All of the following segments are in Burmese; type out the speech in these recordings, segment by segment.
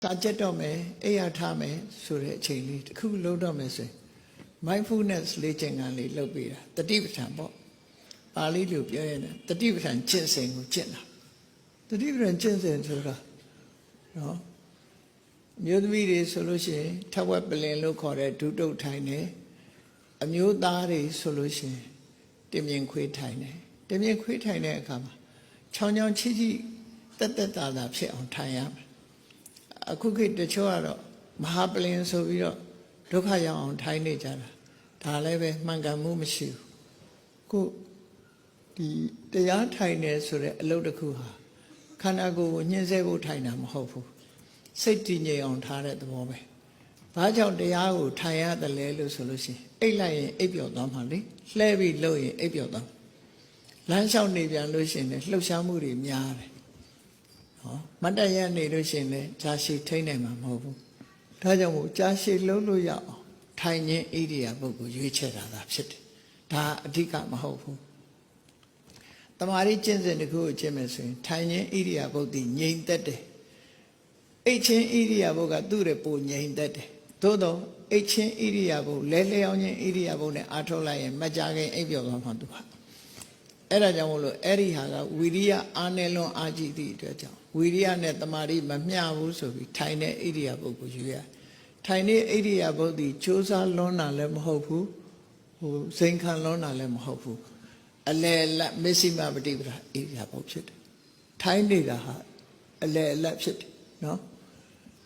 စာကြက်တော့မယ်အိယာထားမယ်ဆိုတဲ့အချိန်လေးတစ်ခုလုံးတော့မယ်ဆိုရင် mindfulness လေ့ကျင့်ခန်းလေးလုပ်ပေးတာတတိပဋ္ဌာန်ပေါ့ပါဠိလိုပြောရင်တတိပဋ္ဌာန်ကျင့်စဉ်ကိုကျင့်တာတတိပဋ္ဌာန်ကျင့်စဉ်ဆိုတာနော်မျိုးသမီးတွေဆိုလို့ရှိရင်ထဝက်ပလင်လို့ခေါ်တဲ့ဒုတုတ်ထိုင်တယ်အမျိုးသားတွေဆိုလို့ရှိရင်တင်မြင်ခွေးထိုင်တယ်တင်မြင်ခွေးထိုင်တဲ့အခါမှာချောင်းချောင်းချီချီတက်တက်တာတာဖြစ်အောင်ထိုင်ရမယ်အခုခေတ်တချို့ကတော့မဟာပလင်ဆိုပြီးတော့ဒုက္ခရောက်အောင်ထိုင်နေကြတာဒါလည်းပဲမှန်ကန်မှုမရှိဘူးခုဒီတရားထိုင်နေဆိုတဲ့အလုပ်တစ်ခုဟာခန္ဓာကိုယ်ကိုညှင်းဆဲဖို့ထိုင်တာမဟုတ်ဘူးစိတ်တည်ငြိမ်အောင်ထားတဲ့သဘောပဲဘာကြောင့်တရားကိုထိုင်ရတယ်လဲလို့ဆိုလို့ရှိရင်အိတ်လိုက်ရင်အိပ်ပျော်သွားမှာလေလှဲပြီးလှုပ်ရင်အိပ်ပျော်သွားလမ်းလျှောက်နေပြန်လို့ရှိရင်လည်းလှုပ်ရှားမှုတွေများတယ်မတ်တရနေလို့ရှိရင်လည်းကြာရှည်ထိနိုင်မှာမဟုတ်ဘူးဒါကြောင့်မို့ကြာရှည်လုံးလို့ရအောင်ထိုင်ခြင်းဣရိယာပုဂ္ဂိုလ်ရွေးချယ်တာသာဖြစ်တယ်ဒါအဓိကမဟုတ်ဘူးတမာရီကျင့်စဉ်တစ်ခုကိုကျင့်မယ်ဆိုရင်ထိုင်ခြင်းဣရိယာပုဂ္ဂိုလ်ငြိမ်သက်တယ်အိတ်ချင်းဣရိယာပုဂ္ဂိုလ်ကသူ့ရဲ့ပုံငြိမ်သက်တယ်သို့တော့အိတ်ချင်းဣရိယာပုဂ္ဂိုလ်လဲလျောင်းခြင်းဣရိယာပုဂ္ဂိုလ်နဲ့အားထုတ်လိုက်ရင်မကြခင်အိပ်ပျော်သွားမှာသူဟာအဲ့ဒါကြောင့်မို့လို့အဲ့ဒီဟာကဝီရိယအားနည်းလွန်အားကြီးသည့်အတွက်ကြောင့်ဝီရိယနဲ့တမာရီမမျှဘူးဆိုပြီးထိုင်တဲ့ဣရိယာပုဂ္ဂိုလ်ယူရထိုင်တဲ့ဣရိယာပုဂ္ဂိုလ်ကြိုးစားလွန်တာလည်းမဟုတ်ဘူးစိန်ခံလွန်တာလည်းမဟုတ်ဘူးအလယ်လက်မစ္စည်းမပฏิပဒါဣရိယာပုဂ္ဂိုလ်ဖြစ်တယ်ထိုင်နေတာဟာအလယ်အလတ်ဖြစ်တယ်နော်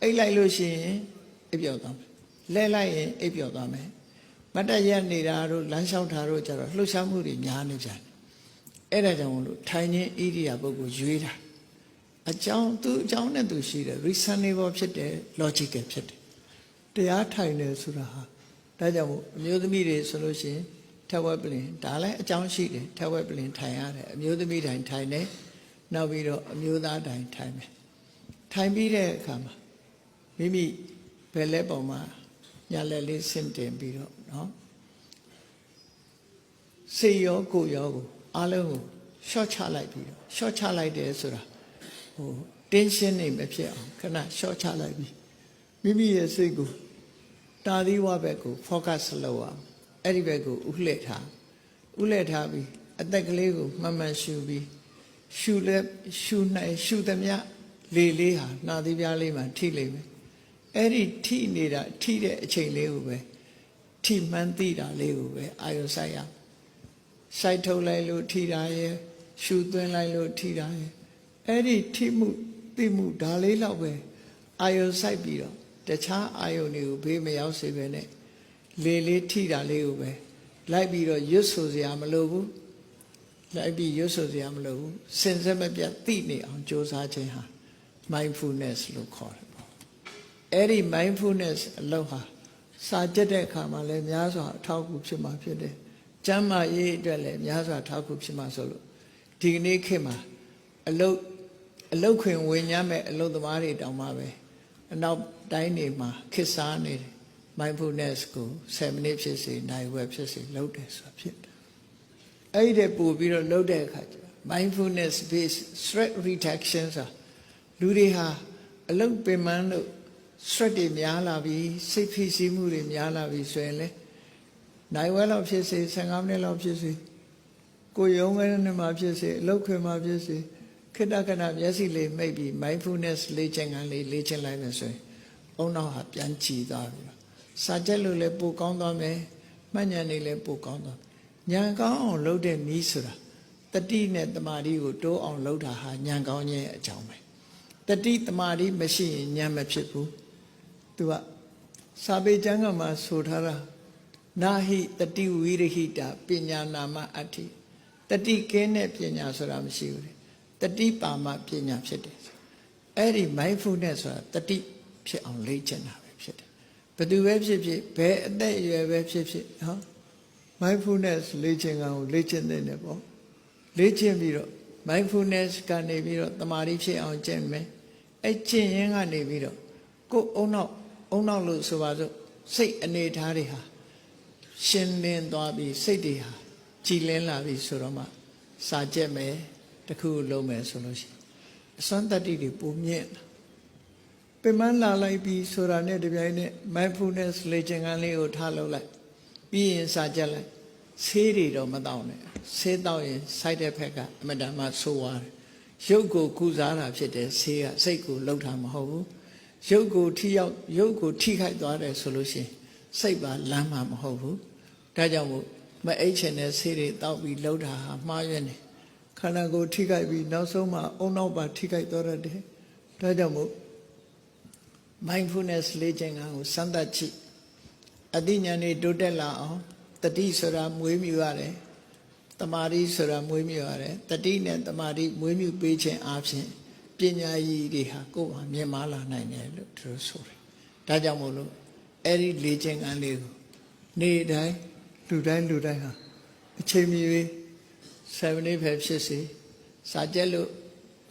အိတ်လိုက်လို့ရှိရင်အိပ်ပျော်သွားမယ်လဲလိုက်ရင်အိပ်ပျော်သွားမယ်မတ်တရက်နေတာတို့လမ်းလျှောက်တာတို့ကြတော့လှုပ်ရှားမှုတွေများနေကြတယ်အဲ့ဒါကြောင့်မလို့ထိုင်ခြင်းဣရိယာပုဂ္ဂိုလ်ရွေးတာအကြောင်းသူအကြောင်းနဲ့သူရှိတယ် reasonable ဖြစ်တယ် logical ဖြစ်တယ်တရားထိုင်တယ်ဆိုတာဟာဒါကြောင့်မို့အမျိုးသမီးတွေဆိုလို့ရှိရင်ထဝက်ပလင်ဒါလည်းအကြောင်းရှိတယ်ထဝက်ပလင်ထိုင်ရတယ်အမျိုးသမီးတိုင်းထိုင်တယ်နောက်ပြီးတော့အမျိုးသားတိုင်းထိုင်မယ်ထိုင်ပြီးတဲ့အခါမှာမိမိဘယ်လက်ပေါ်မှာညာလက်လေးဆင့်တင်ပြီးတော့နော်စေရောကိုရောကိုအားလုံးကိုရှော့ချလိုက်ပြီးတော့ရှော့ချလိုက်တယ်ဆိုတာတင်းရှင်းနေမဖြစ်အောင်ခဏရှော့ချလိုက်ပြီးမိမိရဲ့စိတ်ကိုတာသီဝဘက်ကို focus လုပ်အောင်အဲ့ဒီဘက်ကိုဥလှည့်ထားပြီးအသက်ကလေးကိုမှန်မှန်ရှူပြီးရှူသမျှလေလေးဟာနှာသီးပြားလေးမှာထိလိမ့်မယ်အဲ့ဒီထိနေတာထိတဲ့အချိန်လေးကိုပဲထိမှန်းသိတာလေးကိုပဲအာရုံစိုက်ရစိုက်ထုတ်လိုက်လို့ထိတာရဲ့ရှူသွင်းလိုက်လို့ထိတာရဲ့အဲ့ဒီထိမှုသိမှုဒါလေးတော့ပဲအာယုံစိုက်ပြီးတော့တခြားအာယုံတွေကိုဘေးမရောက်စေပဲနဲ့လေလေးထိတာလေးကိုပဲလိုက်ပြီးတော့ရွတ်ဆိုစရာမလိုဘူးလိုက်ပြီးရွတ်ဆိုစရာမလိုဘူးစင်စက်မပြတ်သိနေအောင်ကြိုးစားခြင်းဟာ mindfulness လို့ခေါ်တယ်ပေါ့အဲ့ဒီ mindfulness အလုပ်ဟာစာကြက်တဲ့အခါမှာလည်းများစွာအထောက်အကူဖြစ်မှာဖြစ်တယ်ကျမ်းမာရေးအတွက်လည်းများစွာထောက်ကူဖြစ်မှာဆိုလို့ဒီကနေ့ခေတ်မှာအလုတ်ခွင်ဝင်ညမဲ့အလုတ်သမားတွေတောင်မှပဲအနောက်တိုင်းတွေမှာခေတ်စားနေတယ် mindfulness ကို7 မိနစ်ဖြစ်စေနိုင်ဝက်ဖြစ်စေလုပ်တယ်ဆိုတာဖြစ်တယ်အဲ့ဒီပို့ပြီးတော့လုပ်တဲ့အခါကျ mindfulness based stress reduction ဆိုတာလူတွေဟာအလုတ်ပင်ပန်းလို့ stress တွေများလာပြီးစိတ်ဖိစီးမှုတွေများလာပြီးဆိုရင်လေနိုင်ဝဲလောက်ဖြစ်စေ15မိနစ်လောက်ဖြစ်စေကိုရုံးကနေမှဖြစ်စေအလုပ်ခွင်မှာဖြစ်စေခိတ္တကနာမျက်စိလေးမိတ်ပြီး mindfulness လေ့ကျင့်ခန်းလေးလေ့ကျင့်လိုက်မယ်ဆိုရင်အုံနောက်ဟာပြန်ကြည်သွားပြီစာကြက်လို့လည်းပိုကောင်းသွားမယ်မှတ်ဉာဏ်လေးလည်းပိုကောင်းသွားဉာဏ်ကောင်းအောင်လုပ်တဲ့နည်းဆိုတာတတိနဲ့တမာတိကိုတိုးအောင်လုပ်တာဟာဉာဏ်ကောင်းခြင်းအကြောင်းပဲတတိတမာတိမရှိရင်ဉာဏ်မဖြစ်ဘူးသူကစာပေကျမ်းကမှာဆိုထားတာနာဟိတတိဝိရဟိတာပညာနာမအဋ္ဌိတတိကင်းတဲ့ပညာဆိုတာမရှိဘူးလေတတိပါမပညာဖြစ်တယ်အဲ့ဒီ mindfulness ဆိုတာတတိဖြစ်အောင်လေ့ကျင့်တာပဲဖြစ်တယ်ဘယ်သူပဲဖြစ်ဖြစ်ဘယ်အသက်အရွယ်ပဲဖြစ်ဖြစ်နော် mindfulness လေ့ကျင့်ကောင်ကိုလေ့ကျင့်တဲ့ပေါ့လေ့ကျင့်ပြီးတော့ mindfulness ကနေပြီးတော့တမာတိဖြစ်အောင်ကျင့်မယ်အဲ့ကျင့်ရင်းကနေပြီးတော့ကိုယ်အုံနောက်လို့ဆိုပါစို့စိတ်အနေထားတွေဟာရှင်းလင်းသွားပြီးစိတ်တွေဟာကြည်လင်းလာပြီဆိုတော့မှစာကြက်မယ်တခုလုံးမယ်ဆိုလို့ရှိရင်အစွမ်းတတ္တိတွေပုံမြင့် ပင်မလာလိုက်ပြီးဆိုတာနဲ့တပြိုင်နက် mindfulness လေ့ကျင့်ခန်းလေးကိုထားလုပ်လိုက်ပြီးရင်စာကြက်လိုက်ဆေးတွေတော့မတောင်းနဲ့ဆေးတောက်ရင် side effect ကအမတန်မှဆိုးသွားတယ်ရုပ်ကိုကုစားတာဖြစ်တယ်ဆေးကစိတ်ကိုလှုပ်တာမဟုတ်ဘူးရုပ်ကိုထိခိုက်သွားတယ်ဆိုလို့ရှိရင်စိတ်ပါလမ်းမှာမဟုတ်ဘူးဒါကြောင့်မို့မအိတ်ချင်တဲ့ဆေးတွေတောက်ပြီးလှုပ်တာဟာမှားရွံ့တယ်ခန္ဓာကိုယ်ထိခိုက်ပြီးနောက်ဆုံးမှအုံနောက်ပါထိခိုက်သွားတယ်ဒါကြောင့်မို့ mindfulness လေ့ကျင့်ခန်းကိုစမ်းသပ်ကြည့်အသိဉာဏ်တွေတိုးတက်လာအောင်တတိဆိုတာမွေးမြူရတယ်တမာတိဆိုတာမွေးမြူရတယ်တတိနဲ့တမာတိမွေးမြူပေးခြင်းအပြင်ပညာရည်တွေဟာကိုယ်ဟာမြင်မာလာနိုင်တယ်လို့သူတို့ဆိုတယ်ဒါကြောင့်မို့လို့အဲ့ဒီလေ့ကျင့်ခန်းလေးကိုနေ့တိုင်းလူတိုင်းဟာအချိန်မီ7 day ပဲဖြစ်စေစာကြက်လို့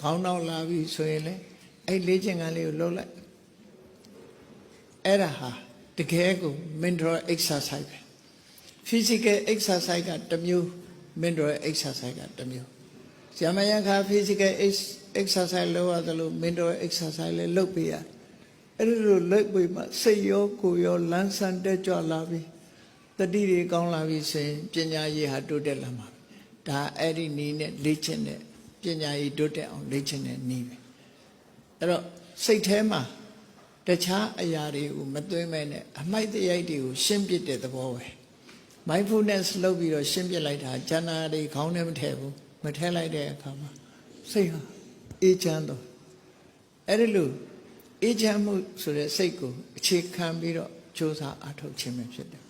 ခေါင်းနောက်လာပြီဆိုရင်လေအဲ့လေ့ကျင့်ခန်းလေးကိုလုပ်လိုက်အဲ့ဒါဟာတကယ်ကို mental exercise ပဲ physical exercise ကတစ်မျိုး mental exercise ကတစ်မျိုးဇာမယခါ physical exercise လုပ်ရတယ်လို့ mental exercise လည်းလုပ်ပေးရအဲ့ဒီလိုလုပ်ပေးမှစိတ်ရောကိုယ်ရောလန်းဆန်းတက်ကြွလာပြီတတိတွေကောင်းလာပြီဆိုရင်ပညာရည်ဟာတိုးတက်လာမှာဒါအဲ့ဒီနည်းနဲ့လေ့ကျင့်တဲ့ပညာရည်တိုးတက်အောင်လေ့ကျင့်တဲ့နည်းပဲအဲ့တော့စိတ်ထဲမှာတခြားအရာတွေကိုမသွင်းမဲနဲ့အမိုက်တရိုက်တွေကိုရှင်းပစ်တဲ့သဘောပဲ mindfulness လုပ်ပြီးတော့ရှင်းပစ်လိုက်တာဉာဏ်တွေခေါင်းထဲမထည့်ဘူးမထည့်လိုက်တဲ့အခါမှာစိတ်ဟာအေးချမ်းတော့အဲ့ဒီလိုအေးချမ်းမှုဆိုတဲ့စိတ်ကိုအခြေခံပြီးတော့ကြိုးစားအထောက်ခြင်းပဲဖြစ်တယ်